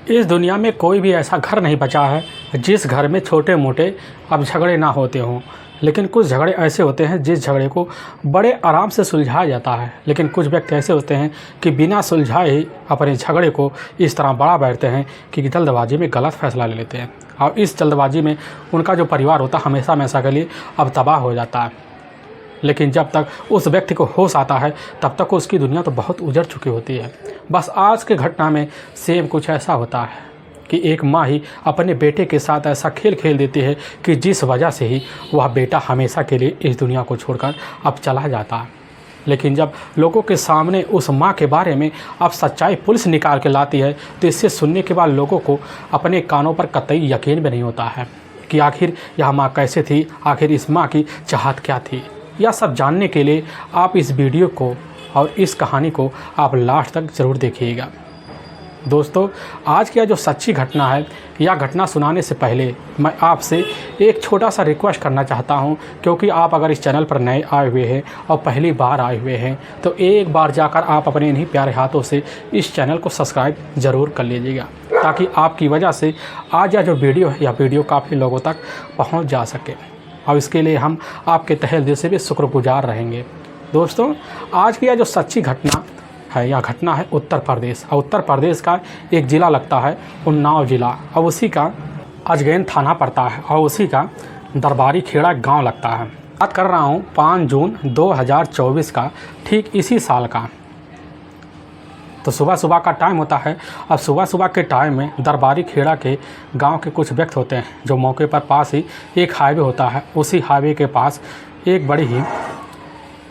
इस दुनिया में कोई भी ऐसा घर नहीं बचा है जिस घर में छोटे मोटे अब झगड़े ना होते हों। लेकिन कुछ झगड़े ऐसे होते हैं जिस झगड़े को बड़े आराम से सुलझाया जाता है। लेकिन कुछ व्यक्ति ऐसे होते हैं कि बिना सुलझाए ही अपने झगड़े को इस तरह बढ़ा बैठते हैं कि जल्दबाजी में गलत फैसला ले लेते हैं। और इस जल्दबाजी में उनका जो परिवार होता है हमेशा हमेशा के लिए अब तबाह हो जाता है। लेकिन जब तक उस व्यक्ति को होश आता है तब तक उसकी दुनिया तो बहुत उजड़ चुकी होती है। बस आज के घटना में सेम कुछ ऐसा होता है कि एक माँ ही अपने बेटे के साथ ऐसा खेल खेल देती है कि जिस वजह से ही वह बेटा हमेशा के लिए इस दुनिया को छोड़कर अब चला जाता है। लेकिन जब लोगों के सामने उस माँ के बारे में अब सच्चाई पुलिस निकाल के लाती है तो इससे सुनने के बाद लोगों को अपने कानों पर कतई यकीन भी नहीं होता है कि आखिर यह माँ कैसे थी, आखिर इस माँ की चाहत क्या थी। यह सब जानने के लिए आप इस वीडियो को और इस कहानी को आप लास्ट तक ज़रूर देखिएगा। दोस्तों, आज की यह जो सच्ची घटना है, यह घटना सुनाने से पहले मैं आपसे एक छोटा सा रिक्वेस्ट करना चाहता हूं, क्योंकि आप अगर इस चैनल पर नए आए हुए हैं और पहली बार आए हुए हैं तो एक बार जाकर आप अपने इन्हीं प्यारे हाथों से इस चैनल को सब्सक्राइब ज़रूर कर लीजिएगा, ताकि आपकी वजह से आज यह जो वीडियो है, यह वीडियो काफ़ी लोगों तक पहुँच जा सके। और इसके लिए हम आपके तहे दिल से भी शुक्रगुजार रहेंगे। दोस्तों, आज की यह जो सच्ची घटना है, यह घटना है उत्तर प्रदेश। और उत्तर प्रदेश का एक ज़िला लगता है उन्नाव ज़िला, और उसी का अजगैन थाना पड़ता है, और उसी का दरबारी खेड़ा गांव लगता है। बात कर रहा हूँ 5 जून 2024 का, ठीक इसी साल का। तो सुबह सुबह का टाइम होता है। अब सुबह सुबह के टाइम में दरबारी खेड़ा के गांव के कुछ व्यक्ति होते हैं जो मौके पर पास ही एक हाईवे होता है, उसी हाईवे के पास एक बड़ी ही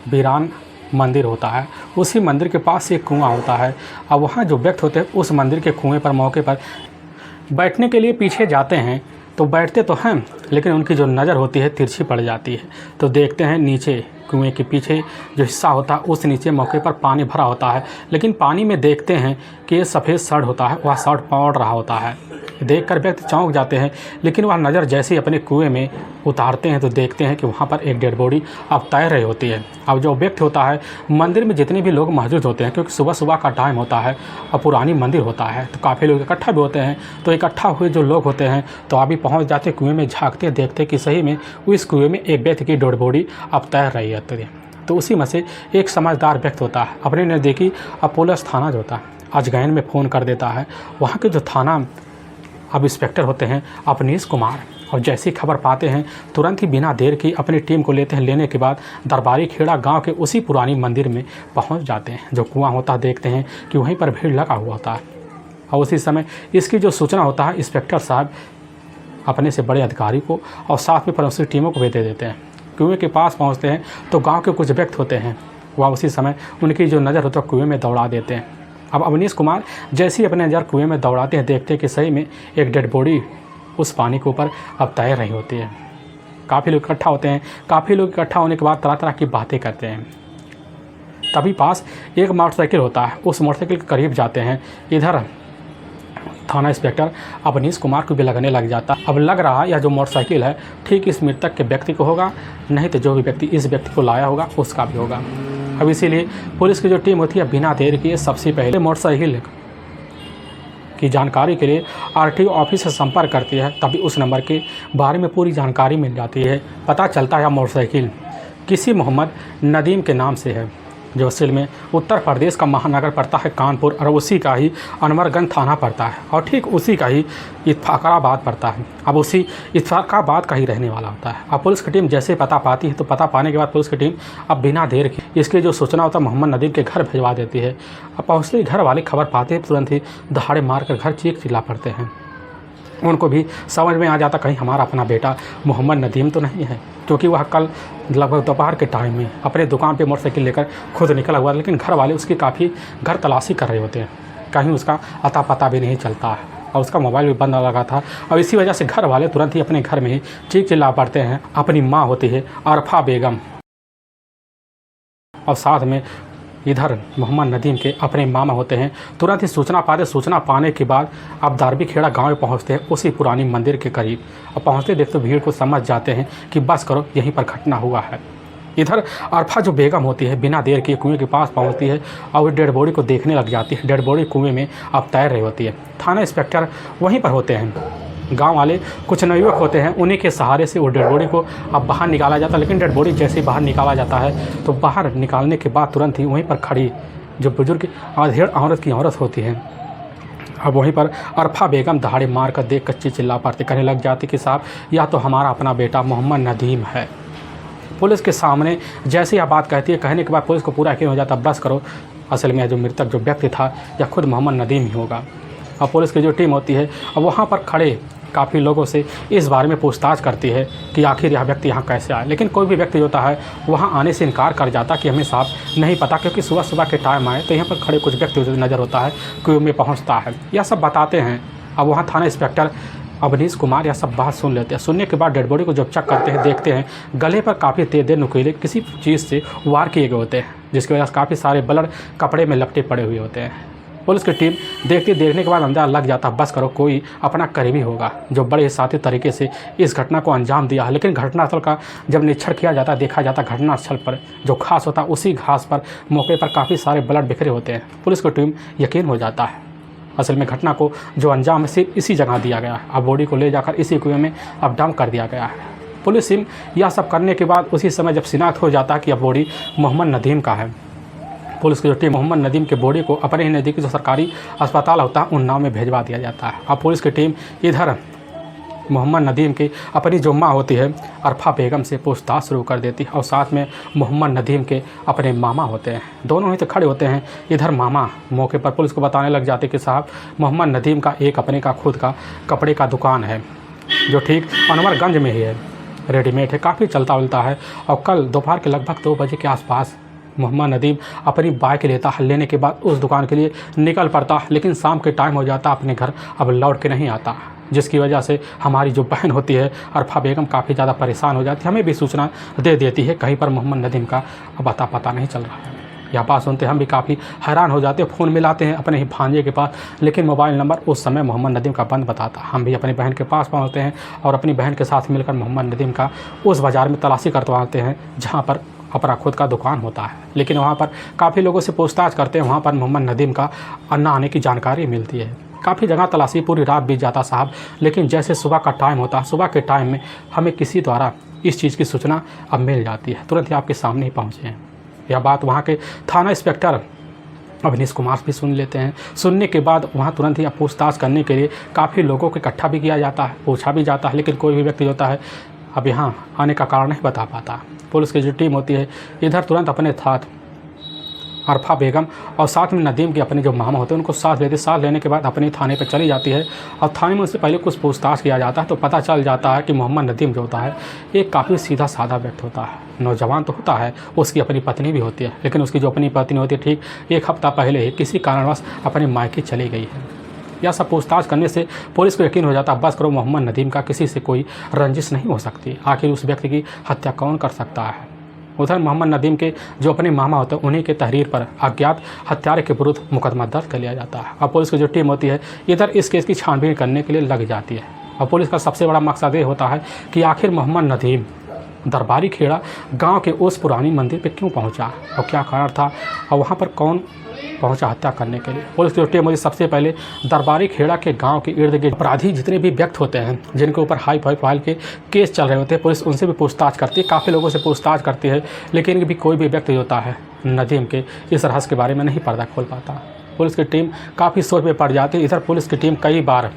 वीरान मंदिर होता है। उसी मंदिर के पास एक कुआं होता है। अब वहाँ जो व्यक्ति होते हैं उस मंदिर के कुएं पर मौके पर बैठने के लिए पीछे जाते हैं। तो बैठते तो हैं, लेकिन उनकी जो नज़र होती है तिरछी पड़ जाती है। तो देखते हैं नीचे कुएं के पीछे जो हिस्सा होता है उस नीचे मौके पर पानी भरा होता है, लेकिन पानी में देखते हैं कि ये सफ़ेद सड़ होता है, वह सड़ पड़ रहा होता है। देखकर व्यक्ति चौंक जाते हैं, लेकिन वह नज़र जैसे ही अपने कुएं में उतारते हैं तो देखते हैं कि वहाँ पर एक डेड बॉडी अब तैर रही होती है। अब जो व्यक्ति होता है, मंदिर में जितने भी लोग मौजूद होते हैं, क्योंकि सुबह सुबह का टाइम होता है और पुरानी मंदिर होता है, तो काफ़ी लोग इकट्ठा भी होते हैं। तो इकट्ठा हुए जो लोग होते हैं तो अभी पहुँच जाते कुएँ में, झाँकते देखते कि सही में उस कुएँ में एक व्यक्ति की डेड बॉडी अब तैर रही है। तो उसी में से एक समझदार व्यक्ति होता है, अपने नज़दीकी अब पुलिस थाना जो होता है अजगैन में फ़ोन कर देता है। वहाँ के जो थाना अब इंस्पेक्टर होते हैं अपनीश कुमार, और जैसी खबर पाते हैं तुरंत ही बिना देर की अपनी टीम को लेते हैं। लेने के बाद दरबारी खेड़ा गांव के उसी पुरानी मंदिर में पहुंच जाते हैं। जो कुआं होता है देखते हैं कि वहीं पर भीड़ लगा हुआ होता है, और उसी समय इसकी जो सूचना होता है इंस्पेक्टर साहब अपने से बड़े अधिकारी को और साथ में पड़ोसी टीमों को भी दे देते हैं। कुएँ के पास पहुँचते हैं तो गाँव के कुछ व्यक्ति होते हैं, वह उसी समय उनकी जो नज़र होती है कुएँ में दौड़ा देते हैं। अब अवनीश कुमार जैसे ही अपने नज़र कुएं में दौड़ाते हैं देखते हैं कि सही में एक डेड बॉडी उस पानी के ऊपर अब तैर रही होती है। काफ़ी लोग इकट्ठा होते हैं। काफ़ी लोग इकट्ठा होने के बाद तरह तरह की बातें करते हैं। तभी पास एक मोटरसाइकिल होता है, उस मोटरसाइकिल के करीब जाते हैं। इधर थाना इंस्पेक्टर अवनीश कुमार को भी लगने लग जाता। अब लग रहा है यह जो मोटरसाइकिल है ठीक इस मृतक के व्यक्ति को होगा, नहीं तो जो भी व्यक्ति इस व्यक्ति को लाया होगा उसका भी होगा। अब इसीलिए पुलिस की जो टीम होती है बिना देर किए सबसे पहले मोटरसाइकिल की जानकारी के लिए आरटीओ ऑफिस से संपर्क करती है। तभी उस नंबर के बारे में पूरी जानकारी मिल जाती है। पता चलता है मोटरसाइकिल किसी मोहम्मद नदीम के नाम से है, जो असल में उत्तर प्रदेश का महानगर पड़ता है कानपुर, और उसी का ही अनवरगंज थाना पड़ता है, और ठीक उसी का ही इत्फाकाबाद पड़ता है। अब उसी इत्फाकाबाद का ही रहने वाला होता है। अब पुलिस की टीम जैसे पता पाती है तो पता पाने के बाद पुलिस की टीम अब बिना देर की इसकी जो सूचना होता है मोहम्मद नदीम के घर भिजवा देती है। अब पहुँचते ही घर वाले खबर पाते हैं, तुरंत ही दहाड़े मार कर घर चीख चिल्ला पड़ते हैं। उनको भी समझ में आ जाता कहीं हमारा अपना बेटा मोहम्मद नदीम तो नहीं है, क्योंकि वह कल लगभग दोपहर के टाइम में अपने दुकान पे मोटरसाइकिल लेकर खुद निकला हुआ, लेकिन घर वाले उसकी काफ़ी घर तलाशी कर रहे होते हैं। कहीं उसका अता पता भी नहीं चलता है, और उसका मोबाइल भी बंद लगा था। और इसी वजह से घर वाले तुरंत ही अपने घर में ही चीख चिल्ला पड़ते हैं। अपनी माँ होती है अरफा बेगम, और साथ में इधर मोहम्मद नदीम के अपने मामा होते हैं। तुरंत ही सूचना पाने के बाद अब दरबारी खेड़ा गांव में पहुंचते हैं, उसी पुरानी मंदिर के करीब। और पहुंचते देखते भीड़ को समझ जाते हैं कि बस करो यहीं पर घटना हुआ है। इधर अरफा जो बेगम होती है बिना देर के कुएं के पास पहुंचती है और वो डेड बॉडी को देखने लग जाती है। डेड बॉडी कुएं में अब तैर रही होती है। थाना इंस्पेक्टर वहीं पर होते हैं। गांव वाले कुछ नवयुवक होते हैं, उन्हीं के सहारे से वो डेड बॉडी को अब बाहर निकाला जाता है। लेकिन डेड बॉडी जैसे ही बाहर निकाला जाता है तो बाहर निकालने के बाद तुरंत ही वहीं पर खड़ी जो बुजुर्ग आधेड़ औरत की औरत होती है, अब वहीं पर अरफा बेगम दहाड़े मार कर देख कच्ची चिल्ला पड़ती, कहने लग जाती कि साहब या तो हमारा अपना बेटा मोहम्मद नदीम है। पुलिस के सामने जैसे यह बात कहती है, कहने के बाद पुलिस को पूरा यकीन हो जाता, बस करो, असल में जो मृतक जो व्यक्ति था यह खुद मोहम्मद नदीम ही होगा। अब पुलिस की जो टीम होती है अब वहाँ पर खड़े काफ़ी लोगों से इस बारे में पूछताछ करती है कि आखिर यह व्यक्ति यहाँ कैसे आया। लेकिन कोई भी व्यक्ति होता है वहाँ आने से इनकार कर जाता कि हमें साहब नहीं पता, क्योंकि सुबह सुबह के टाइम आए तो यहाँ पर खड़े कुछ व्यक्ति नज़र होता है कुएं में पहुँचता है, यह सब बताते हैं। अब वहाँ थाना इंस्पेक्टर अवनीश कुमार यह सब बात सुन लेते हैं। सुनने के बाद डेड बॉडी को जब चेक करते हैं, देखते हैं गले पर काफ़ी तेज नुकीले किसी चीज़ से वार किए गए होते हैं, जिसकी वजह से काफ़ी सारे ब्लड कपड़े में लपटे पड़े हुए होते हैं। पुलिस की टीम देखने के बाद अंदाजा लग जाता, बस करो कोई अपना करीबी होगा जो बड़े साथी तरीके से इस घटना को अंजाम दिया है। लेकिन घटनास्थल का जब निरीक्षण किया जाता है, देखा जाता घटनास्थल पर जो घास होता है उसी घास पर मौके पर काफ़ी सारे ब्लड बिखरे होते हैं। पुलिस की टीम यकीन हो जाता है असल में घटना को जो अंजाम है सिर्फ इसी जगह दिया गया है। अब बॉडी को ले जाकर इसी कुएं में अब डंप कर दिया गया है। पुलिस टीम यह सब करने के बाद उसी समय जब शिनाख्त हो जाता है कि अब बॉडी मोहम्मद नदीम का है, पुलिस की जो टीम मोहम्मद नदीम के बॉडी को अपने ही नज़दीकी जो सरकारी अस्पताल होता है उन्नाव में भेजवा दिया जाता है। अब पुलिस की टीम इधर मोहम्मद नदीम की अपनी जो माँ होती है अरफा बेगम से पूछताछ शुरू कर देती है और साथ में मोहम्मद नदीम के अपने मामा होते हैं, दोनों ही तो खड़े होते हैं। इधर मामा मौके पर पुलिस को बताने लग जाते कि साहब मोहम्मद नदीम का एक अपने का खुद का कपड़े का दुकान है जो ठीक अनवरगंज में ही है, रेडीमेड है, काफ़ी चलता उलता है। और कल दोपहर के लगभग 2 बजे के आसपास मोहम्मद नदीम अपनी बाइक लेता है, लेने के बाद उस दुकान के लिए निकल पड़ता, लेकिन शाम के टाइम हो जाता, अपने घर अब लौट के नहीं आता, जिसकी वजह से हमारी जो बहन होती है अरफा बेगम काफ़ी ज़्यादा परेशान हो जाती है, हमें भी सूचना दे देती है कहीं पर मोहम्मद नदीम का अब अता पता नहीं चल रहा है। यह बात सुनते हम भी काफ़ी हैरान हो जाते हैं, फ़ोन मिलाते हैं अपने ही भांजे के पास, लेकिन मोबाइल नंबर उस समय मोहम्मद नदीम का बंद बताता। हम भी अपनी बहन के पास पहुँचते हैं और अपनी बहन के साथ मिलकर मोहम्मद नदीम का उस बाज़ार में तलाशी करवाते हैं जहाँ पर अपना खुद का दुकान होता है। लेकिन वहाँ पर काफ़ी लोगों से पूछताछ करते हैं, वहाँ पर मोहम्मद नदीम का अन्ना आने की जानकारी मिलती है। काफ़ी जगह तलाशी, पूरी रात बीत जाता साहब, लेकिन जैसे सुबह का टाइम होता, सुबह के टाइम में हमें किसी द्वारा इस चीज़ की सूचना अब मिल जाती है, तुरंत ही आपके सामने ही पहुँचे हैं। यह बात वहाँ के थाना इंस्पेक्टर अवनीश कुमार भी सुन लेते हैं। सुनने के बाद वहाँ तुरंत ही पूछताछ करने के लिए काफ़ी लोगों को इकट्ठा भी किया जाता है, पूछा भी जाता है, लेकिन कोई भी व्यक्ति होता है अब यहाँ आने का कारण नहीं बता पाता। पुलिस की जो टीम होती है इधर तुरंत अपने साथ अरफा बेगम और साथ में नदीम के अपने जो मामा होते हैं उनको साथ लेते, साथ लेने के बाद अपने थाने पर चली जाती है। और थाने में उससे पहले कुछ पूछताछ किया जाता है तो पता चल जाता है कि मोहम्मद नदीम जो होता है एक काफ़ी सीधा साधा व्यक्ति होता है, नौजवान तो होता है, उसकी अपनी पत्नी भी होती है, लेकिन उसकी जो अपनी पत्नी होती है ठीक 1 हफ्ता पहले ही किसी कारणवश अपने मायके चली गई है। यह सब पूछताछ करने से पुलिस को यकीन हो जाता है, बस करो मोहम्मद नदीम का किसी से कोई रंजिश नहीं हो सकती, आखिर उस व्यक्ति की हत्या कौन कर सकता है। उधर मोहम्मद नदीम के जो अपने मामा होते हैं उन्हीं के तहरीर पर अज्ञात हत्यारे के विरुद्ध मुकदमा दर्ज कर लिया जाता है। अब पुलिस की जो टीम होती है इधर इस केस की छानबीन करने के लिए लग जाती है। और पुलिस का सबसे बड़ा मकसद ये होता है कि आखिर मोहम्मद नदीम दरबारी खेड़ा गांव के उस पुरानी मंदिर पे क्यों पहुंचा और क्या कारण था और वहां पर कौन पहुंचा हत्या करने के लिए। पुलिस की टीम मुझे सबसे पहले दरबारी खेड़ा के गांव के इर्द गिर्द अपराधी जितने भी व्यक्ति होते हैं जिनके ऊपर हाई प्रोफाइल के केस चल रहे होते हैं, पुलिस उनसे भी पूछताछ करती है, काफ़ी लोगों से पूछताछ करती है, लेकिन भी कोई भी व्यक्ति होता है नदीम के इस रहस्य के बारे में नहीं पर्दा खोल पाता। पुलिस की टीम काफ़ी सोच में पड़ जाती है। इधर पुलिस की टीम कई बार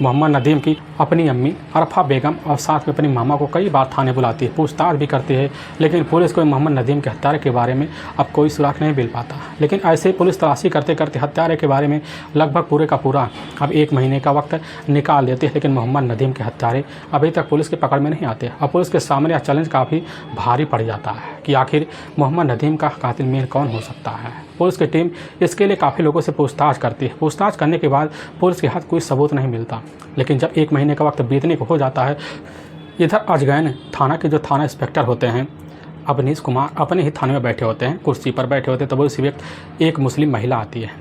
मोहम्मद नदीम की अपनी अम्मी अरफा बेगम और साथ में अपनी मामा को कई बार थाने बुलाती है, पूछताछ भी करती है, लेकिन पुलिस को मोहम्मद नदीम के हत्यारे के बारे में अब कोई सुराग नहीं मिल पाता। लेकिन ऐसे पुलिस तलाशी करते करते हत्यारे के बारे में लगभग पूरे का पूरा अब 1 महीने का वक्त निकाल देते हैं, लेकिन मोहम्मद नदीम के हत्यारे अभी तक पुलिस के पकड़ में नहीं आते। अब पुलिस के सामने यह चैलेंज काफ़ी भारी पड़ जाता है कि आखिर मोहम्मद नदीम का कातिल मेन कौन हो सकता है। पुलिस की टीम इसके लिए काफ़ी लोगों से पूछताछ करती है। पूछताछ करने के बाद पुलिस के हाथ कोई सबूत नहीं मिलता, लेकिन जब 1 महीने का वक्त बीतने को हो जाता है, इधर अजगैन थाना के जो थाना इंस्पेक्टर होते हैं अवनीश कुमार अपने ही थाने में बैठे होते हैं, कुर्सी पर बैठे होते हैं, तब उसी वक्त एक मुस्लिम महिला आती है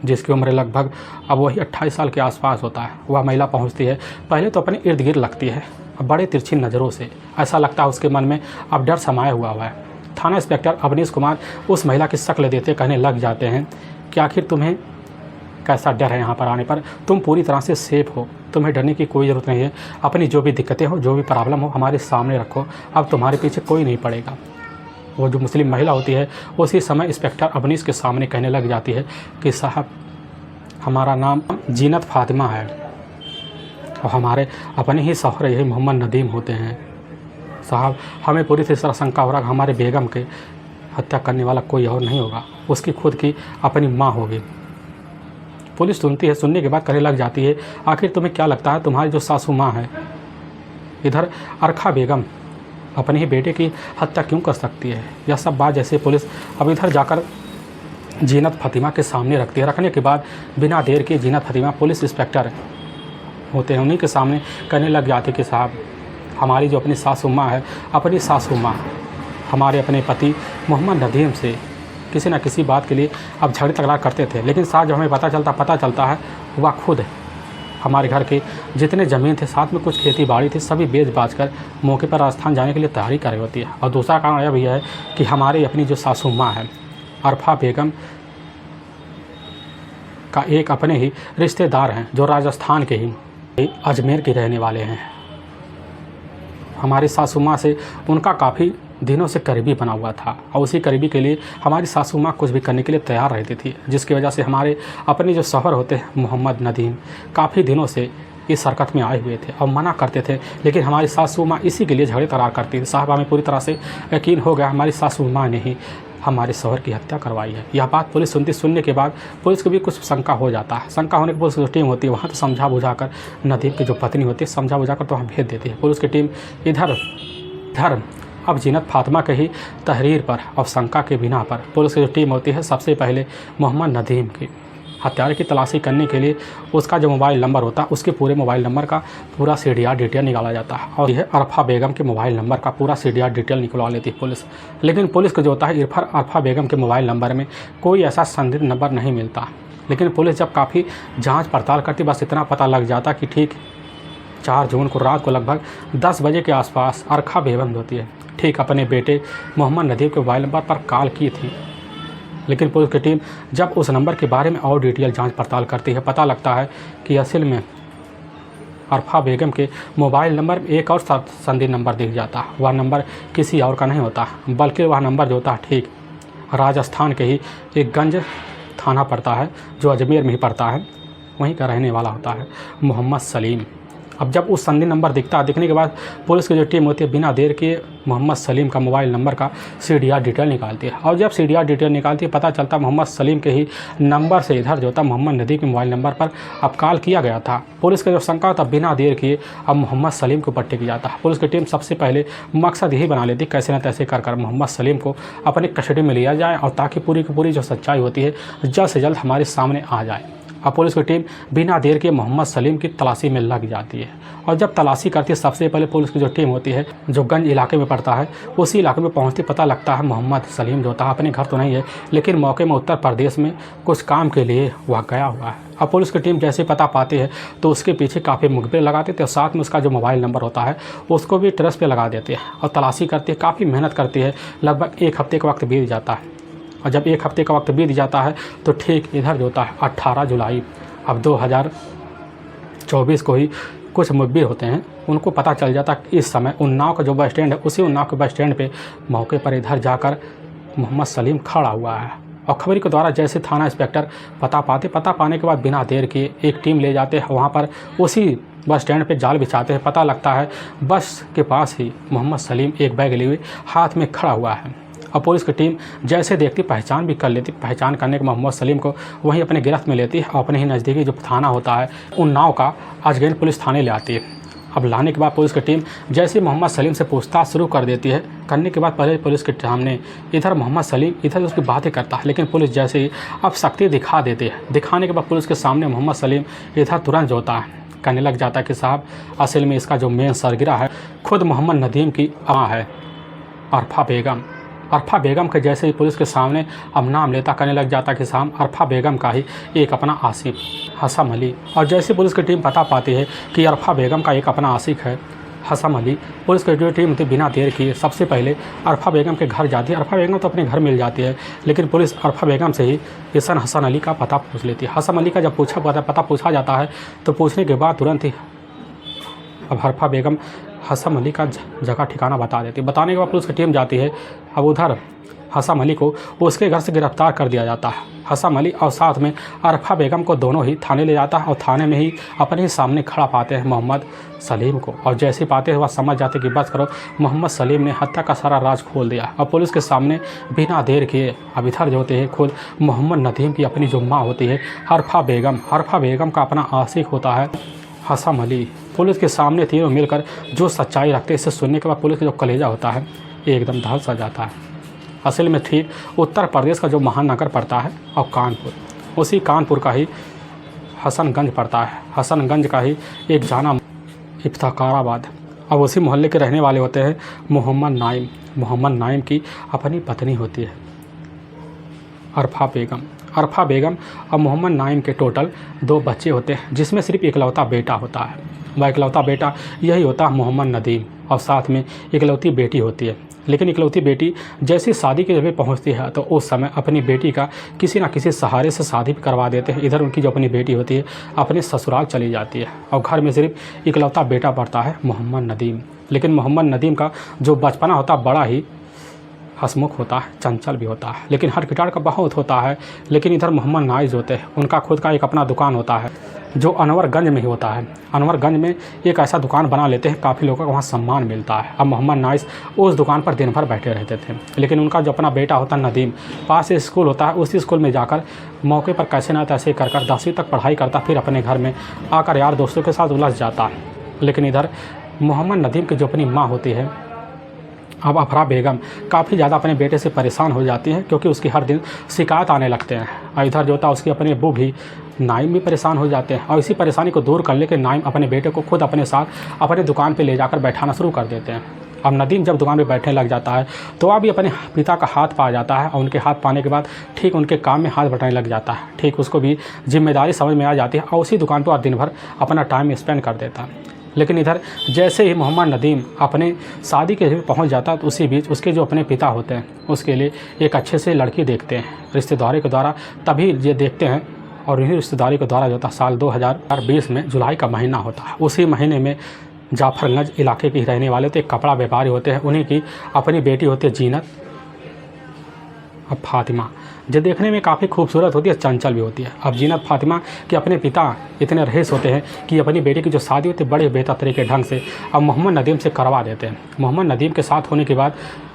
जिसकी उम्र लगभग अब वही 28 साल के आसपास होता है। वह महिला पहुंचती है, पहले तो अपने इर्द गिर्द लगती है, बड़े तिरछी नज़रों से। ऐसा लगता है उसके मन में अब डर समाया हुआ है। थाना इंस्पेक्टर अवनीश कुमार उस महिला की शक्ल देते कहने लग जाते हैं कि आखिर तुम्हें कैसा डर है यहाँ पर आने पर? तुम पूरी तरह से सेफ हो, तुम्हें डरने की कोई ज़रूरत नहीं है। अपनी जो भी दिक्कतें हो, जो भी प्रॉब्लम हो, हमारे सामने रखो, अब तुम्हारे पीछे कोई नहीं पड़ेगा। वो जो मुस्लिम महिला होती है उसी समय इंस्पेक्टर अवनीश के सामने कहने लग जाती है कि साहब, हमारा नाम जीनत फातिमा है और हमारे अपने ही शौहर यही मोहम्मद नदीम होते हैं। साहब, हमें पूरी तरह शंका हो रहा है हमारे बेगम के हत्या करने वाला कोई और नहीं होगा, उसकी खुद की अपनी माँ होगी। पुलिस सुनती है, सुनने के बाद कहने लग जाती है, आखिर तुम्हें क्या लगता है तुम्हारी जो सासू माँ है इधर अरखा बेगम अपने ही बेटे की हत्या क्यों कर सकती है? यह सब बात जैसे पुलिस अब इधर जाकर जीनत फातिमा के सामने रखती है। रखने के बाद बिना देर के जीनत फातिमा पुलिस इंस्पेक्टर होते हैं उन्हीं के सामने कहने लग जाते कि साहब, हमारी जो अपनी सासू माँ है, अपनी सासू माँ हमारे अपने पति मोहम्मद नदीम से किसी न किसी बात के लिए अब झगड़े तकरार करते थे, लेकिन साथ जब हमें पता चलता है वह खुद हमारे घर के जितने ज़मीन थे, साथ में कुछ खेती बाड़ी थी, सभी बेच बाच कर मौके पर राजस्थान जाने के लिए तैयारी कर रही होती है। और दूसरा कारण यह भी है कि हमारी अपनी जो सासू माँ है अरफा बेगम का एक अपने ही रिश्तेदार हैं जो राजस्थान के ही अजमेर के रहने वाले हैं। हमारी सासू माँ से उनका काफ़ी दिनों से करीबी बना हुआ था और उसी करीबी के लिए हमारी सासू माँ कुछ भी करने के लिए तैयार रहती थी, जिसकी वजह से हमारे अपने जो शौहर होते हैं मोहम्मद नदीम काफ़ी दिनों से इस हरकत में आए हुए थे और मना करते थे, लेकिन हमारी सासू माँ इसी के लिए झगड़े तकरार करती थी। साहब, हमें पूरी तरह से यकीन हो गया हमारी सासू माँ ने ही हमारे शौहर की हत्या करवाई है। यह बात पुलिस सुनने के बाद पुलिस को भी कुछ शंका हो जाता है। शंका होने के पुलिस की जो टीम होती है वहाँ तो समझा बुझाकर नदीम की जो पत्नी होती है समझा बुझाकर तो वहाँ भेज देती है। पुलिस की टीम इधर अब जीनत फातिमा के ही तहरीर पर और शंका के बिना पर पुलिस की जो टीम होती है सबसे पहले मोहम्मद नदीम की हत्यारे की तलाशी करने के लिए उसका जो मोबाइल नंबर होता है उसके पूरे मोबाइल नंबर का पूरा CDR डिटेल निकाला जाता है और यह अरफा बेगम के मोबाइल नंबर का पूरा CDR डिटेल निकलवा लेती है पुलिस। लेकिन पुलिस को जो होता है अरफा बेगम के मोबाइल नंबर में कोई ऐसा संदिग्ध नंबर नहीं मिलता। लेकिन पुलिस जब काफ़ी जाँच पड़ताल करती, बस इतना पता लग जाता कि ठीक 4 जून को रात को लगभग 10 बजे के आसपास अरखा बेगम होती है ठीक अपने बेटे मोहम्मद नदीम के मोबाइल नंबर पर कॉल की थी। लेकिन पुलिस की टीम जब उस नंबर के बारे में और डिटेल जांच पड़ताल करती है, पता लगता है कि असल में अरफा बेगम के मोबाइल नंबर में एक और संदिग्ध नंबर दिख जाता है। वह नंबर किसी और का नहीं होता, बल्कि वह नंबर जो होता है ठीक राजस्थान के ही एक गंज थाना पड़ता है जो अजमेर में ही पड़ता है, वहीं का रहने वाला होता है मोहम्मद सलीम। अब जब उस संदिग्ध नंबर दिखने के बाद पुलिस की जो टीम होती है बिना देर के मोहम्मद सलीम का मोबाइल नंबर का CDR डिटेल निकालती है और जब CDR डिटेल निकालती है पता चलता मोहम्मद सलीम के ही नंबर से इधर जो था मोहम्मद नदीम के मोबाइल नंबर पर अब कॉल किया गया था। पुलिस का जो शंका था बिना देर किए अब मोहम्मद सलीम के ऊपर टिक जाता है। पुलिस की टीम सबसे पहले मकसद यही बना लेती कैसे न तैसे कर मोहम्मद सलीम को अपने कस्टडी में लिया जाए और ताकि पूरी की पूरी जो सच्चाई होती है जल्द से जल्द हमारे सामने आ जाए। अब पुलिस की टीम बिना देर के मोहम्मद सलीम की तलाशी में लग जाती है और जब तलाशी करती है सबसे पहले पुलिस की जो टीम होती है जो गंज इलाके में पड़ता है उसी इलाके में पहुंचती पता लगता है मोहम्मद सलीम जो होता है अपने घर तो नहीं है, लेकिन मौके में उत्तर प्रदेश में कुछ काम के लिए वह गया हुआ है। अब पुलिस की टीम जैसे पता पाती है तो उसके पीछे काफ़ी मुखबिर लगाते थे और साथ में उसका जो मोबाइल नंबर होता है उसको भी ट्रेस पे लगा देते हैं और तलाशी करती है, काफ़ी मेहनत करती है। लगभग 1 हफ्ते का वक्त बीत जाता है और जब 1 हफ्ते का वक्त बीत जाता है तो ठीक इधर जो होता है 18 जुलाई अब 2024 को ही कुछ मुखबिर होते हैं, उनको पता चल जाता कि इस समय उन्नाव का जो बस स्टैंड है उसी उन्नाव के बस स्टैंड पे मौके पर इधर जाकर मोहम्मद सलीम खड़ा हुआ है। और खबरी के द्वारा जैसे थाना इंस्पेक्टर पता पाने के बाद बिना देर के एक टीम ले जाते हैं वहाँ पर उसी बस स्टैंड पे जाल बिछाते हैं। पता लगता है बस के पास ही मोहम्मद सलीम एक बैग लिए हुए हाथ में खड़ा हुआ है और पुलिस की टीम जैसे देखती पहचान भी कर लेती। पहचान करने के मोहम्मद सलीम को वहीं अपने गिरफ्त में लेती है और अपने ही नज़दीकी जो थाना होता है उन्नाव का अजगैन पुलिस थाने ले आती है। अब लाने के बाद पुलिस की टीम जैसे मोहम्मद सलीम से पूछताछ शुरू कर देती है। करने के बाद पहले पुलिस के सामने इधर मोहम्मद सलीम इधर उसकी बातें करता है, लेकिन पुलिस जैसे ही अब सख्ती दिखा देती है। दिखाने के बाद पुलिस के सामने मोहम्मद सलीम इधर तुरंत जो होता है कहने लग जाता है कि साहब असल में इसका जो मेन सरगिरा है खुद मोहम्मद नदीम की माँ है अरफा बेगम। अरफा बेगम के जैसे ही पुलिस के सामने अब नाम लेता कहने लग जाता कि साहब अरफा बेगम का ही एक अपना आशिक हसन अली। और जैसे पुलिस की टीम पता पाती है कि अरफा बेगम का एक अपना आशिक है हसम अली पुलिस की जो टीम थी बिना देर किए सबसे पहले अरफा बेगम के घर जाती है। अरफा बेगम तो अपने घर मिल जाती है, लेकिन पुलिस अरफा बेगम से ही किशन हसन अली का पता पूछ लेती है। हसम अली का जब पता पूछा जाता है तो पूछने के बाद तुरंत ही अब अरफा बेगम हसम अली का जगह ठिकाना बता देती है। बताने के बाद पुलिस की टीम जाती है। अब उधर हसम अली को उसके घर से गिरफ्तार कर दिया जाता है। हसम अली और साथ में अरफा बेगम को दोनों ही थाने ले जाता है और थाने में ही अपने ही सामने खड़ा पाते हैं मोहम्मद सलीम को। और जैसे ही पाते हैं वह समझ जाते कि बस करो, मोहम्मद सलीम ने हत्या का सारा राज खोल दिया। और पुलिस के सामने बिना देर किए अब इधर जो होते हैं खुद मोहम्मद नदीम की अपनी जो माँ होती है अरफा बेगम का अपना आशिक होता है हसम अली। पुलिस के सामने तीनों मिलकर जो सच्चाई रखते हैं, इसे सुनने के बाद पुलिस का जो कलेजा होता है एकदम ढल सा जाता है। असल में ठीक उत्तर प्रदेश का जो महानगर पड़ता है और कानपुर, उसी कानपुर का ही हसनगंज पड़ता है। हसनगंज का ही एक जाना इफ्तिखाराबाद। अब उसी मोहल्ले के रहने वाले होते हैं मोहम्मद नाइम की अपनी पत्नी होती है अरफा बेगम और मोहम्मद नाइम के टोटल 2 बच्चे होते हैं, जिसमें सिर्फ इकलौता बेटा होता है। वह इकलौता बेटा यही होता है मोहम्मद नदीम, और साथ में इकलौती बेटी होती है। लेकिन इकलौती बेटी जैसी शादी की जगह पहुंचती है तो उस समय अपनी बेटी का किसी न किसी सहारे से शादी भी करवा देते हैं। इधर उनकी जो अपनी बेटी होती है अपने ससुराल चली जाती है और घर में सिर्फ इकलौता बेटा पड़ता है मोहम्मद नदीम। लेकिन मोहम्मद नदीम का जो बचपना होता है बड़ा ही हंसमुख होता है, चंचल भी होता है, लेकिन हर किटार का बहुत होता है। लेकिन इधर मोहम्मद नाइज होते हैं, उनका खुद का एक अपना दुकान होता है जो अनवरगंज में ही होता है। अनवरगंज में एक ऐसा दुकान बना लेते हैं, काफ़ी लोगों को वहाँ सम्मान मिलता है। अब मोहम्मद नाइज उस दुकान पर दिन भर बैठे रहते थे, लेकिन उनका जो अपना बेटा होता है नदीम, पास से स्कूल होता है, उसी स्कूल में जाकर मौके पर कैसे ना तैसे कर 10वीं तक पढ़ाई करता, फिर अपने घर में आकर यार दोस्तों के साथ उलझ जाता। लेकिन इधर मोहम्मद नदीम की जो अपनी माँ होती है अब अफरा बेगम काफ़ी ज़्यादा अपने बेटे से परेशान हो जाती हैं, क्योंकि उसकी हर दिन शिकायत आने लगते हैं। और इधर जो होता है उसके अपने अब्बू भी नाइम भी परेशान हो जाते हैं। और इसी परेशानी को दूर करने के नाइम अपने बेटे को खुद अपने साथ अपने दुकान पे ले जाकर बैठाना शुरू कर देते हैं। अब नदीम जब दुकान पे बैठने लग जाता है तो वह भी अपने पिता का हाथ पा जाता है, और उनके हाथ पाने के बाद ठीक उनके काम में हाथ बटाने लग जाता है। ठीक उसको भी जिम्मेदारी समझ में आ जाती है और उसी दुकान पर दिन भर अपना टाइम स्पेंड कर देता है। लेकिन इधर जैसे ही मोहम्मद नदीम अपने शादी के पहुंच जाता है तो उसी बीच उसके जो अपने पिता होते हैं उसके लिए एक अच्छे से लड़की देखते हैं रिश्तेदारी के द्वारा। तभी ये देखते हैं और इन्हीं रिश्तेदारी के द्वारा जो था साल 2020 में जुलाई का महीना होता है। उसी महीने में जाफरगंज इलाके के रहने वाले तो एक कपड़ा व्यापारी होते हैं, उन्हीं की अपनी बेटी होती है जीनत अब फातिमा, जो देखने में काफ़ी खूबसूरत होती है, चंचल भी होती है। अब जीनत फातिमा के अपने पिता इतने रईस होते हैं कि अपनी बेटी की जो शादी होती है बड़े बेहतर तरीके ढंग से अब मोहम्मद नदीम से करवा देते हैं। मोहम्मद नदीम के साथ होने के बाद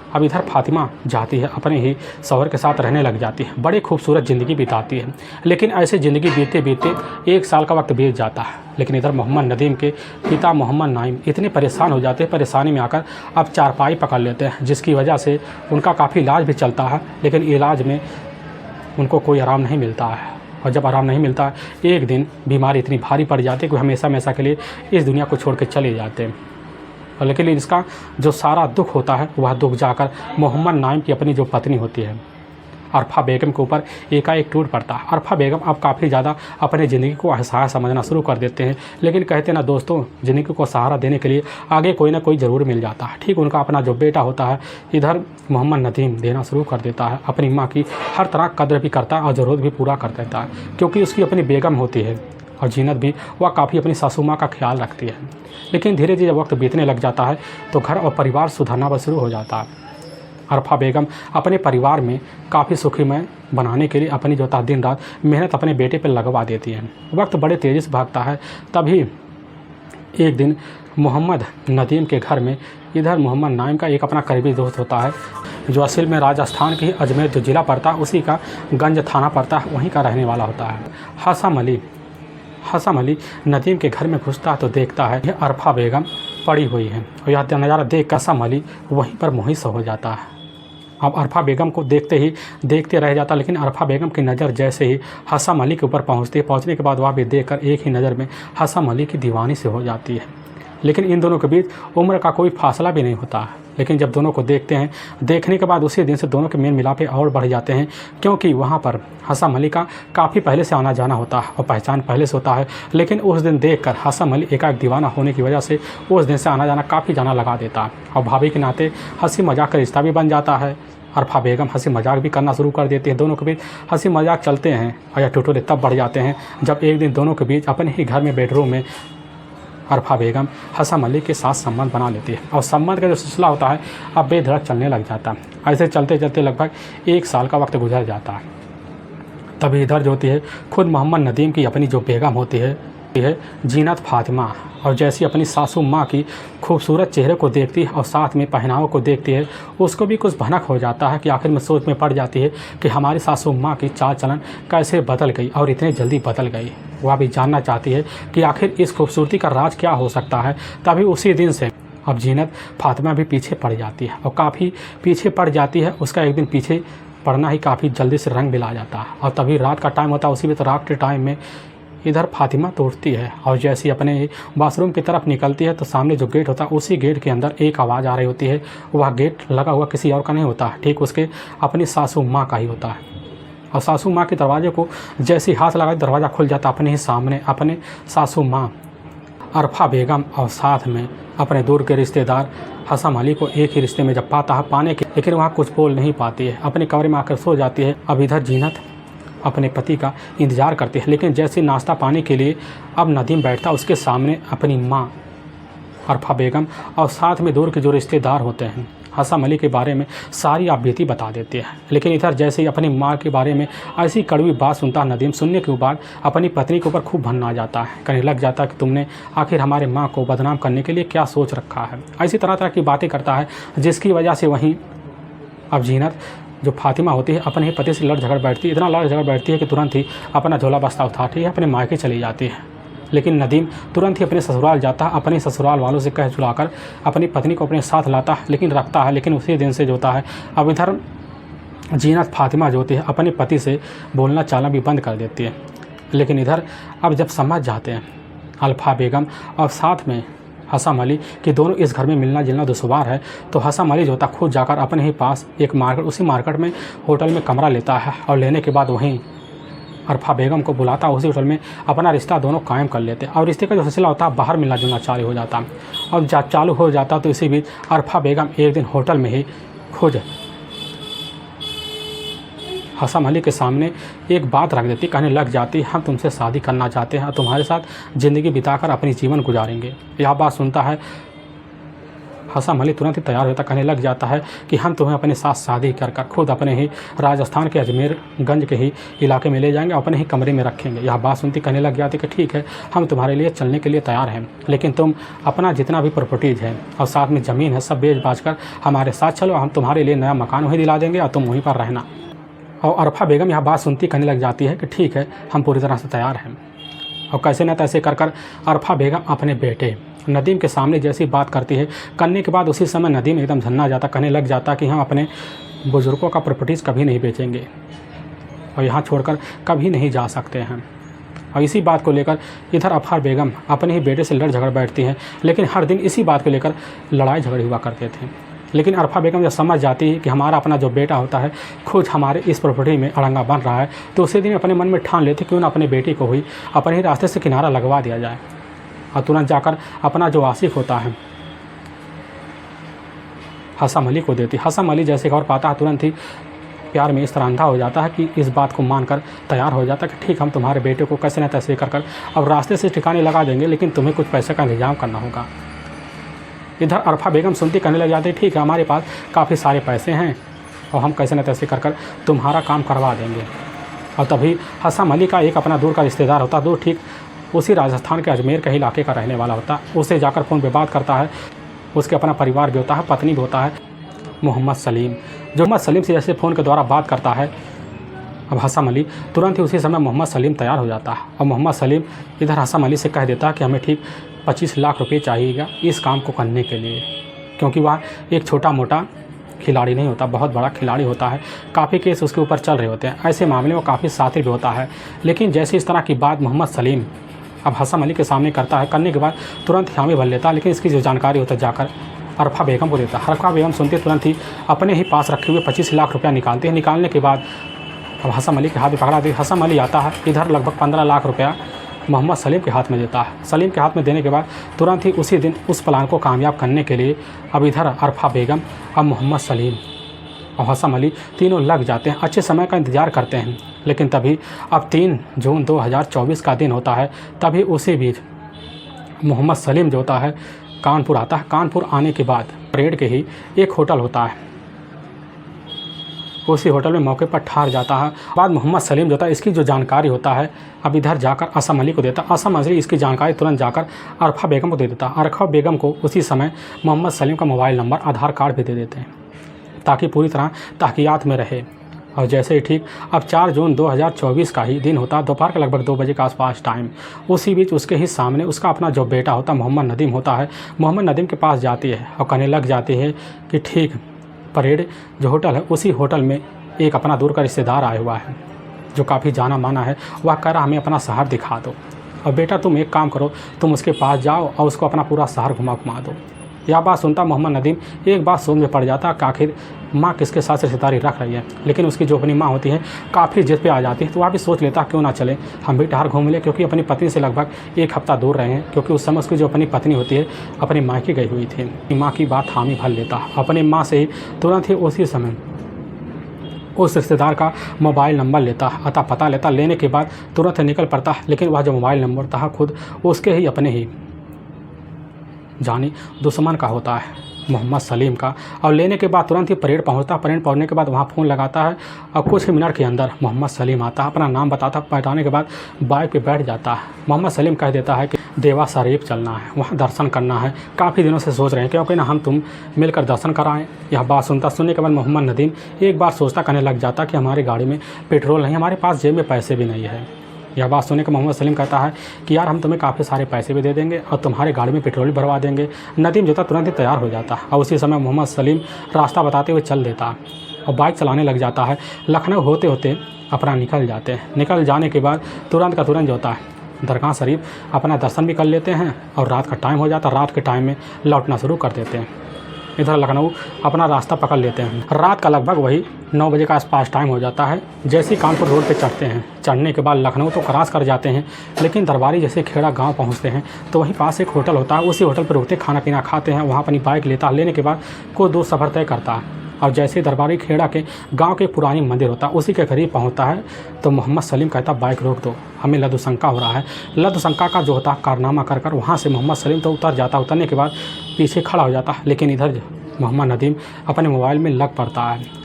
अब इधर फातिमा जाती है, अपने ही शौहर के साथ रहने लग जाती है, बड़ी खूबसूरत ज़िंदगी बिताती है। लेकिन ऐसे ज़िंदगी बीतते बीतते 1 साल का वक्त बीत जाता है। लेकिन इधर मोहम्मद नदीम के पिता मोहम्मद नाइम इतने परेशान हो जाते हैं, परेशानी में आकर अब चारपाई पकड़ लेते हैं, जिसकी वजह से उनका काफ़ी इलाज भी चलता है। लेकिन इलाज में उनको कोई आराम नहीं मिलता है, और जब आराम नहीं मिलता है एक दिन बीमारी इतनी भारी पड़ जाती है कि हमेशा हमेशा के लिए इस दुनिया को छोड़ के चले जाते हैं। लेकिन इसका जो सारा दुख होता है वह दुख जाकर मोहम्मद नाइम की अपनी जो पत्नी होती है अरफा बेगम के ऊपर एकाएक टूट पड़ता है। अरफा बेगम अब काफ़ी ज़्यादा अपने ज़िंदगी को असहाय समझना शुरू कर देते हैं। लेकिन कहते ना दोस्तों, ज़िंदगी को सहारा देने के लिए आगे कोई ना कोई ज़रूर मिल जाता है। ठीक उनका अपना जो बेटा होता है इधर मोहम्मद नदीम देना शुरू कर देता है, अपनी माँ की हर तरह कद्र भी करता है और ज़रूरत भी पूरा कर देता है, क्योंकि उसकी अपनी बेगम होती है और जीनत भी वह काफ़ी अपनी सासू माँ का ख्याल रखती है। लेकिन धीरे धीरे जब वक्त बीतने लग जाता है तो घर और परिवार सुधरना बस शुरू हो जाता है। अरफा बेगम अपने परिवार में काफ़ी सुखीमय बनाने के लिए अपनी जो था दिन रात मेहनत अपने बेटे पर लगवा देती है। वक्त बड़े तेज़ी से भागता है। तभी एक दिन मोहम्मद नदीम के घर में इधर मोहम्मद नाइम का एक अपना करीबी दोस्त होता है, जो असल में राजस्थान के अजमेर जो ज़िला पड़ता है उसी का गंज थाना पड़ता है, वहीं का रहने वाला होता है। हसम अली नदीम के घर में घुसता है तो देखता है यह अरफा बेगम पड़ी हुई है, और यह नज़ारा देख हसम अली वहीं पर मोहित सा हो जाता है। अब अरफा बेगम को देखते रह जाता, लेकिन अरफा बेगम की नज़र जैसे ही हसम अली के ऊपर पहुंचने के बाद वह भी देखकर एक ही नज़र में हसम अली की दीवानी से हो जाती है। लेकिन इन दोनों के बीच उम्र का कोई फासला भी नहीं होता, लेकिन जब दोनों को देखते हैं, देखने के बाद उसी दिन से दोनों के मेल मिलापे और बढ़ जाते हैं, क्योंकि वहाँ पर हसन अली का काफ़ी पहले से आना जाना होता है और पहचान पहले से होता है। लेकिन उस दिन देखकर हसन अली एकाएक दीवाना होने की वजह से उस दिन से आना जाना काफ़ी जाना लगा देता है और भाभी के नाते हंसी मजाक का रिश्ता भी बन जाता है। अरफा बेगम हंसी मजाक भी करना शुरू कर देती है। दोनों के बीच हंसी मजाक चलते हैं और यह टुटोले तब बढ़ जाते हैं जब एक दिन दोनों के बीच अपने ही घर में बेडरूम में अरफा बेगम हसन अली के साथ संबंध बना लेती है और संबंध का जो सिलसिला होता है अब बेधड़क चलने लग जाता है। ऐसे चलते चलते लगभग 1 साल का वक्त गुजर जाता है। तभी इधर जो होती है खुद मोहम्मद नदीम की अपनी जो बेगम होती है जीनत फातिमा, और जैसी अपनी सासू माँ की खूबसूरत चेहरे को देखती है और साथ में पहनावे को देखती है, उसको भी कुछ भनक हो जाता है कि आखिर में सोच में पड़ जाती है कि हमारी सासू माँ की चाल चलन कैसे बदल गई और इतनी जल्दी बदल गई। वह भी जानना चाहती है कि आखिर इस खूबसूरती का राज क्या हो सकता है। तभी उसी दिन से अब जीनत फातिमा भी पीछे पड़ जाती है और काफ़ी पीछे पड़ जाती है। उसका एक दिन पीछे पड़ना ही काफ़ी जल्दी से रंग मिला जाता है और तभी रात का टाइम होता है। उसी में तो रात के टाइम में इधर फातिमा तो उठती है और जैसे अपने बाथरूम की तरफ निकलती है तो सामने जो गेट होता है उसी गेट के अंदर एक आवाज़ आ रही होती है। वह गेट लगा हुआ किसी और का नहीं होता, ठीक उसके अपनी सासू माँ का ही होता है। और सासू माँ के दरवाजे को जैसे हाथ लगा दरवाज़ा खुल जाता अपने ही सामने अपने सासू माँ अरफा बेगम और साथ में अपने दूर के रिश्तेदार हसन अली को एक ही रिश्ते में जब पाता है पाने के, लेकिन वहाँ कुछ बोल नहीं पाती है, अपने कमरे में आकर सो जाती है। अब इधर जीनत अपने पति का इंतज़ार करती है, लेकिन जैसे नाश्ता पाने के लिए अब नदीम बैठता उसके सामने अपनी माँ अरफा बेगम और साथ में दूर के जो रिश्तेदार होते हैं हसन अली के बारे में सारी आप बीती बता देती है। लेकिन इधर जैसे ही अपनी माँ के बारे में ऐसी कड़वी बात सुनता है नदीम, सुनने के बाद अपनी पत्नी के ऊपर खूब भनना आ जाता है, कहने लग जाता है कि तुमने आखिर हमारे माँ को बदनाम करने के लिए क्या सोच रखा है। ऐसी तरह तरह की बातें करता है जिसकी वजह से वहीं अब जीनत जो फातिमा होती है अपने ही पति से लड़ झगड़ बैठती है। इतना लड़ झगड़ बैठती है कि तुरंत ही अपना झोला बस्ता उठाती है अपने मायके चली जाती है। लेकिन नदीम तुरंत ही अपने ससुराल जाता है, अपने ससुराल वालों से कह चुलाकर अपनी पत्नी को अपने साथ लाता है, लेकिन रखता है। लेकिन उसी दिन से जो होता है अब इधर जीनत फातिमा जो होती है अपने पति से बोलना चालना भी बंद कर देती है। लेकिन इधर अब जब समझ जाते हैं अरफा बेगम और साथ में हसन अली कि दोनों इस घर में मिलना जुलना दुश्वार है, तो हसन अली जो होता खुद जाकर अपने ही पास एक मार्केट उसी मार्केट में होटल में कमरा लेता है और लेने के बाद वहीं अरफा बेगम को बुलाता उसी होटल में अपना रिश्ता दोनों कायम कर लेते और रिश्ते का जो सिलसिला होता है बाहर मिलना जुलना चालू हो जाता। और जब चालू हो जाता तो इसी बीच अरफा बेगम एक दिन होटल में ही खुद हसन अली के सामने एक बात रख देती, कहने लग जाती हम तुमसे शादी करना चाहते हैं और तुम्हारे साथ ज़िंदगी बिताकर अपनी जीवन गुजारेंगे। यह बात सुनता है हसन अली तुरंत ही तैयार होता, कहने लग जाता है कि हम तुम्हें अपने साथ शादी कर खुद अपने ही राजस्थान के अजमेरगंज के ही इलाके में ले जाएंगे, अपने ही कमरे में रखेंगे। यह बात सुनती कहने लग जाती कि ठीक है हम तुम्हारे लिए चलने के लिए तैयार हैं, लेकिन तुम अपना जितना भी प्रॉपर्टीज़ है और साथ में ज़मीन है सब बेच बाच कर हमारे साथ चलो, हम तुम्हारे लिए नया मकान वहीं दिला देंगे और तुम वहीं पर रहना। और अरफा बेगम यह बात सुनती कहने लग जाती है कि ठीक है हम पूरी तरह से तैयार हैं। और कैसे न तैसे कर अरफा बेगम अपने बेटे नदीम के सामने जैसी बात करती है, करने के बाद उसी समय नदीम एकदम झन्ना जाता, कहने लग जाता कि हम अपने बुज़ुर्गों का प्रॉपर्टीज़ कभी नहीं बेचेंगे और यहाँ छोड़कर कभी नहीं जा सकते हैं। और इसी बात को लेकर इधर अरफा बेगम अपने ही बेटे से लड़ झगड़ बैठती हैं, लेकिन हर दिन इसी बात को लेकर लड़ाई झगड़े हुआ करते थे। लेकिन अरफा बेगम जब समझ जाती है कि हमारा अपना जो बेटा होता है खुद हमारे इस प्रॉपर्टी में अड़ंगा बन रहा है, तो उसी दिन अपने मन में ठान लेते क्यों ना अपने बेटी को हुई अपने ही रास्ते से किनारा लगवा दिया जाए। और तुरंत जाकर अपना जो आसिफ होता है हसन अली को देती। हसन अली जैसे खबर पाता है तुरंत ही प्यार में इस तरह अंधा हो जाता है कि इस बात को मानकर तैयार हो जाता है कि ठीक हम तुम्हारे बेटे को कैसे न तैसे कर अब रास्ते से ठिकाने लगा देंगे, लेकिन तुम्हें कुछ पैसे का इंतजाम करना होगा। इधर अरफा बेगम सुनती कहने लग जाती ठीक है हमारे पास काफ़ी सारे पैसे हैं और हम कैसे न तैसे कर तुम्हारा काम करवा देंगे। और तभी हसन अली का एक अपना दूर का रिश्तेदार होता, दूर ठीक उसी राजस्थान के अजमेर के इलाके का रहने वाला होता, उसे जाकर फ़ोन पे बात करता है। उसके अपना परिवार भी होता है, पत्नी भी होता है मोहम्मद सलीम, जो मोहम्मद सलीम से जैसे फ़ोन के द्वारा बात करता है अब हसन अली तुरंत ही उसी समय मोहम्मद सलीम तैयार हो जाता है। और मोहम्मद सलीम इधर हसन अली से कह देता है कि हमें ठीक 25 लाख रुपये चाहिएगा इस काम को करने के लिए, क्योंकि वह एक छोटा मोटा खिलाड़ी नहीं होता, बहुत बड़ा खिलाड़ी होता है। काफ़ी केस उसके ऊपर चल रहे होते हैं, ऐसे मामले में काफ़ी साथी भी होता है। लेकिन जैसे इस तरह की बात मोहम्मद सलीम अब हसन अली के सामने करता है, करने के बाद तुरंत हामी भर लेता है। लेकिन इसकी जो जानकारी होता है जाकर अरफा बेगम को देता है। अरफा बेगम सुनते तुरंत ही अपने ही पास रखे हुए 25 लाख रुपया निकालते हैं। निकालने के बाद अब हसन अली के हाथ में पकड़ा दे। हसन अली आता है, इधर लगभग 15 लाख रुपया मोहम्मद सलीम के हाथ में देता है। सलीम के हाथ में देने के बाद तुरंत ही उसी दिन उस प्लान को कामयाब करने के लिए अब इधर अरफा बेगम, अब मोहम्मद सलीम और हसन अली तीनों लग जाते हैं। अच्छे समय का इंतज़ार करते हैं, लेकिन तभी अब 3 जून 2024 का दिन होता है। तभी उसी बीच मोहम्मद सलीम जो होता है कानपुर आता है। कानपुर आने के बाद परेड के ही एक होटल होता है, उसी होटल में मौके पर ठहर जाता है। बाद मोहम्मद सलीम जो होता है इसकी जो जानकारी होता है अब इधर जाकर असम अली को देता है। असम अली इसकी जानकारी तुरंत जाकर अरफा बेगम को दे देता है। अरफा बेगम को उसी समय मोहम्मद सलीम का मोबाइल नंबर, आधार कार्ड भी दे देते हैं ताकि पूरी तरह तहकीकात में रहे। और जैसे ही ठीक अब 4 जून 2024 का ही दिन होता, दोपहर के लगभग 2 बजे के आसपास टाइम, उसी बीच उसके ही सामने उसका अपना जो बेटा होता मोहम्मद नदीम होता है, मोहम्मद नदीम के पास जाती है और कहने लग जाती है कि ठीक परेड जो होटल है उसी होटल में एक अपना दूर का रिश्तेदार आया हुआ है जो काफ़ी जाना माना है। वह कह रहा हमें अपना शहर दिखा दो, और बेटा तुम एक काम करो, तुम उसके पास जाओ और उसको अपना पूरा शहर घुमा दो। यह बात सुनता मोहम्मद नदीम एक बात सोच में पड़ जाता कि आखिर माँ किसके साथ रिश्तेदारी रख रही है। लेकिन उसकी जो अपनी माँ होती है काफ़ी जिद पे आ जाती है, तो वह भी सोच लेता क्यों ना चले हम भी ठहर घूम ले, क्योंकि अपनी पत्नी से लगभग 1 हफ्ता दूर रहे हैं। क्योंकि उस समय उसकी जो अपनी पत्नी होती है अपनी मायके गई हुई थी। माँ की बात हामी भर लेता, अपनी माँ से ही तुरंत ही उसी समय उस रिश्तेदार का मोबाइल नंबर लेता, अता पता लेता। लेने के बाद तुरंत निकल पड़ता, लेकिन वह जो मोबाइल नंबर था खुद उसके ही अपने ही जानी दुश्मन का होता है, मोहम्मद सलीम का। और लेने के बाद तुरंत ही परेड पहुंचता। परेड पहुंचने के बाद वहां फ़ोन लगाता है और कुछ ही मिनट के अंदर मोहम्मद सलीम आता है, अपना नाम बताने के बाद बाइक पे बैठ जाता है। मोहम्मद सलीम कह देता है कि देवा शरीफ चलना है, वहाँ दर्शन करना है, काफ़ी दिनों से सोच रहे हैं क्योंकि ना हम तुम मिलकर दर्शन कराएं। यह बात सुनने के बाद मोहम्मद नदीम एक बार सोचता कहने लग जाता कि हमारी गाड़ी में पेट्रोल नहीं, हमारे पास जेब में पैसे भी नहीं है। यह बात सुनने के मोहम्मद सलीम कहता है कि यार हम तुम्हें काफ़ी सारे पैसे भी दे देंगे और तुम्हारे गाड़ी में पेट्रोल भी भरवा देंगे। नदीम जो था तुरंत ही तैयार हो जाता और उसी समय मोहम्मद सलीम रास्ता बताते हुए चल देता और बाइक चलाने लग जाता है। लखनऊ होते होते अपना निकल जाते हैं। निकल जाने के बाद तुरंत का तुरंत जो होता है दरगाह शरीफ अपना दर्शन भी कर लेते हैं और रात का टाइम हो जाता। रात के टाइम में लौटना शुरू कर देते हैं। इधर लखनऊ अपना रास्ता पकड़ लेते हैं। रात का लगभग वही 9 बजे का आसपास टाइम हो जाता है। जैसे ही कानपुर रोड पे चढ़ते हैं, चढ़ने के बाद लखनऊ तो क्रॉस कर जाते हैं, लेकिन दरबारी जैसे खेड़ा गांव पहुंचते हैं तो वहीं पास एक होटल होता है। उसी होटल पर रुकते, खाना पीना खाते हैं। वहाँ अपनी बाइक लेता, लेने के बाद कुछ दूर सफ़र तय करता है और जैसे ही दरबारी खेड़ा के गांव के पुरानी मंदिर होता है उसी के करीब पहुंचता है तो मोहम्मद सलीम कहता बाइक रोक दो, हमें लद्दुशंका हो रहा है। लद्दुशंका का जो होता है कारनामा कर वहाँ से मोहम्मद सलीम तो उतर जाता। उतरने के बाद पीछे खड़ा हो जाता, लेकिन इधर मोहम्मद नदीम अपने मोबाइल में लग पड़ता है।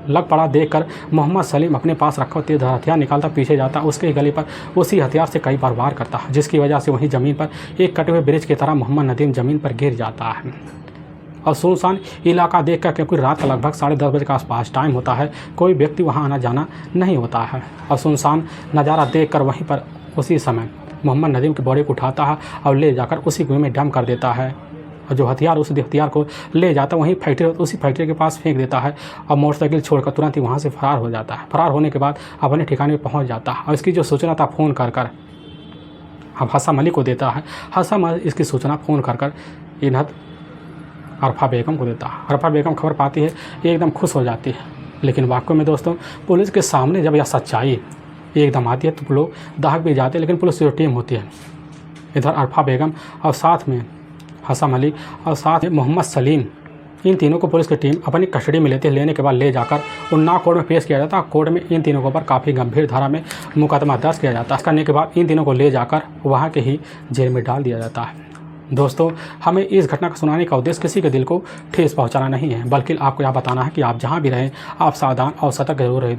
लग पड़ा देखकर मोहम्मद सलीम अपने पास रखा तेज हथियार निकालता, पीछे जाता, उसके गले पर उसी हथियार से कई बार वार करता, जिसकी वजह से वहीं ज़मीन पर एक कटे हुए ब्रिज की तरह मोहम्मद नदीम ज़मीन पर गिर जाता है। और सुनसान इलाका देखकर, क्योंकि रात का लगभग 10:30 बजे के आसपास टाइम होता है, कोई व्यक्ति वहाँ आना जाना नहीं होता है। और सुनसान नज़ारा देखकर वहीं पर उसी समय मोहम्मद नदीम की बॉडी को उठाता है और ले जाकर उसी कुएं में डंप कर देता है। और जो हथियार उस हथियार को ले जाता वहीं फैक्ट्री, उसी फैक्ट्री के पास फेंक देता है और मोटरसाइकिल छोड़कर तुरंत ही वहाँ से फरार हो जाता है। फरार होने के बाद अपने ठिकाने पर पहुँच जाता है और इसकी जो सूचना था फ़ोन कर अब हसन अली को देता है। हसन अली इसकी सूचना फ़ोन कर इन्हत अरफा बेगम को देता है। अरफा बेगम खबर पाती है, ये एकदम खुश हो जाती है। लेकिन वाकई में दोस्तों पुलिस के सामने जब यह सच्चाई एकदम आती है तो लोग दहक भी जाते हैं। लेकिन पुलिस जो टीम होती है, इधर अरफा बेगम और साथ में हसन अली और साथ में मोहम्मद सलीम, इन तीनों को पुलिस की टीम अपनी कस्टडी में लेते हैं। लेने के बाद ले जाकर उन्नाव कोर्ट में पेश किया जाता है। कोर्ट में इन तीनों के ऊपर काफ़ी गंभीर धारा में मुकदमा दर्ज किया जाता है। करने के बाद इन तीनों को ले जाकर वहाँ के ही जेल में डाल दिया जाता है। दोस्तों, हमें इस घटना को सुनाने का उद्देश्य किसी के दिल को ठेस पहुँचाना नहीं है, बल्कि आपको यह बताना है कि आप जहाँ भी रहें आप सावधान और सतर्क जरूर रहें।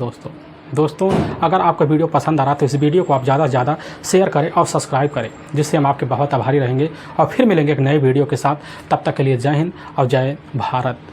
दोस्तों, अगर आपका वीडियो पसंद आ रहा तो इस वीडियो को आप ज़्यादा से ज़्यादा शेयर करें और सब्सक्राइब करें, जिससे हम आपके बहुत आभारी रहेंगे। और फिर मिलेंगे एक नए वीडियो के साथ। तब तक के लिए जय हिंद और जय भारत।